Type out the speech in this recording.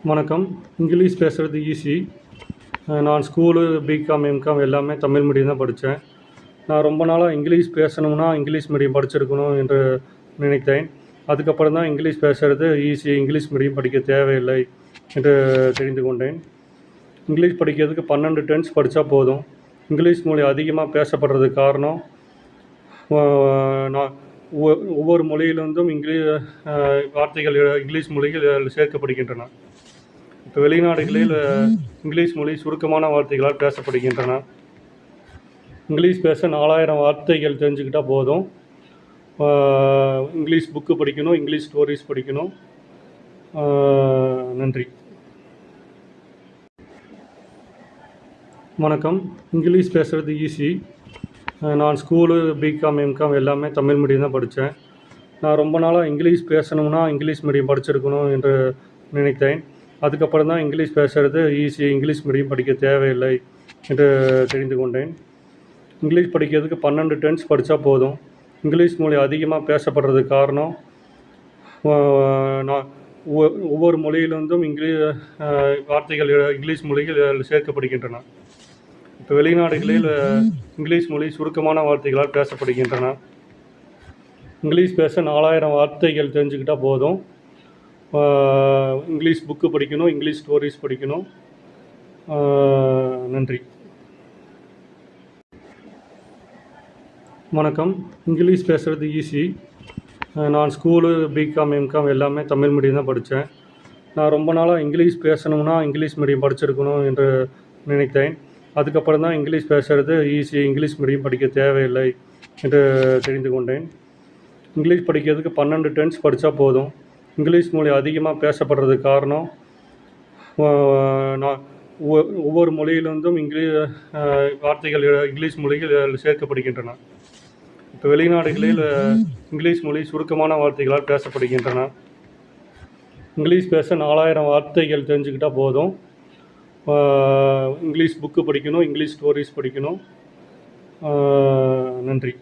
வணக்கம். இங்கிலீஷ் பேசுகிறது ஈஸி. நான் ஸ்கூலு, பிகாம், எம்காம் எல்லாமே தமிழ் மீடியம் தான் படித்தேன். நான் ரொம்ப நாளாக இங்கிலீஷ் பேசணும்னா இங்கிலீஷ் மீடியம் படிச்சிருக்கணும் என்று நினைத்தேன். அதுக்கப்புறம் தான் இங்கிலீஷ் பேசுகிறது ஈஸி, இங்கிலீஷ் மீடியம் படிக்க தேவையில்லை என்று தெரிந்து கொண்டேன். இங்கிலீஷ் படிக்கிறதுக்கு 12 டென்ஸ் படித்தா போதும். இங்கிலீஷ் மொழி அதிகமாக பேசப்படுறதுக்கு காரணம் நான் ஒவ்வொரு மொழியிலிருந்தும் வார்த்தைகள் இங்கிலீஷ் மொழியில் சேர்க்கப்படுகின்றன. இப்போ வெளிநாடுகளில் இங்கிலீஷ் மொழி சுருக்கமான வார்த்தைகளால் பேசப்படுகின்றன. இங்கிலீஷ் பேச 4000 வார்த்தைகள் தெரிஞ்சுக்கிட்டால் போதும். இங்கிலீஷ் புக்கு படிக்கணும், இங்கிலீஷ் ஸ்டோரிஸ் படிக்கணும். நன்றி. வணக்கம். இங்கிலீஷ் பேசுகிறது ஈஸி. நான் ஸ்கூலு, பிகாம், எம்காம் எல்லாமே தமிழ் மீடியம் தான் படித்தேன். நான் ரொம்ப நாளாக இங்கிலீஷ் பேசணும்னா இங்கிலீஷ் மீடியம் படிச்சிருக்கணும் என்று நினைத்தேன். அதுக்கப்புறம் தான் இங்கிலீஷ் பேசுகிறது ஈஸி, இங்கிலீஷ் மீடியம் படிக்க தேவையில்லை என்று தெரிந்து கொண்டேன். இங்கிலீஷ் படிக்கிறதுக்கு 12 டென்ஸ் படித்தா போதும். இங்கிலீஷ் மொழி அதிகமாக பேசப்படுறதுக்கு காரணம் நான் ஒவ்வொரு மொழியிலிருந்தும் வார்த்தைகள் இங்கிலீஷ் மொழியில் சேர்க்கப்படுகின்றன. இப்போ வெளிநாடுகளில் இங்கிலீஷ் மொழி சுருக்கமான வார்த்தைகளால் பேசப்படுகின்றன. இங்கிலீஷ் பேச 4000 வார்த்தைகள் தெரிஞ்சுக்கிட்டால் போதும். இங்கிலீஷ் புக்கு படிக்கணும், இங்கிலீஷ் ஸ்டோரிஸ் படிக்கணும். நன்றி. வணக்கம். இங்கிலீஷ் பேசுகிறது ஈஸி. நான் ஸ்கூலு, பிகாம், எம்காம் எல்லாமே தமிழ் மீடியம் தான் படித்தேன். நான் ரொம்ப நாளாக இங்கிலீஷ் பேசணும்னா இங்கிலீஷ் மீடியம் படிச்சிருக்கணும் என்று நினைத்தேன். அதுக்கப்புறம் தான் இங்கிலீஷ் பேசுகிறது ஈஸி, இங்கிலீஷ் மீடியம் படிக்க தேவையில்லை என்று தெரிந்து கொண்டேன். இங்கிலீஷ் படிக்கிறதுக்கு 12 டென்ஸ் படித்தா போதும். இங்கிலீஷ் மொழி அதிகமாக பேசப்படுறதுக்கு காரணம் நான் ஒவ்வொரு மொழியிலிருந்தும் வார்த்தைகள் இங்கிலீஷ் மொழியில் சேர்க்கப்படுகின்றன. இப்போ வெளிநாடுகளில் இங்கிலீஷ் மொழி சுருக்கமான வார்த்தைகளால் பேசப்படுகின்றன. இங்கிலீஷ் பேச 4000 வார்த்தைகள் தெரிஞ்சுக்கிட்டால் போதும். இங்கிலீஷ் புக்கு படிக்கணும், இங்கிலீஷ் ஸ்டோரிஸ் படிக்கணும். நன்றி.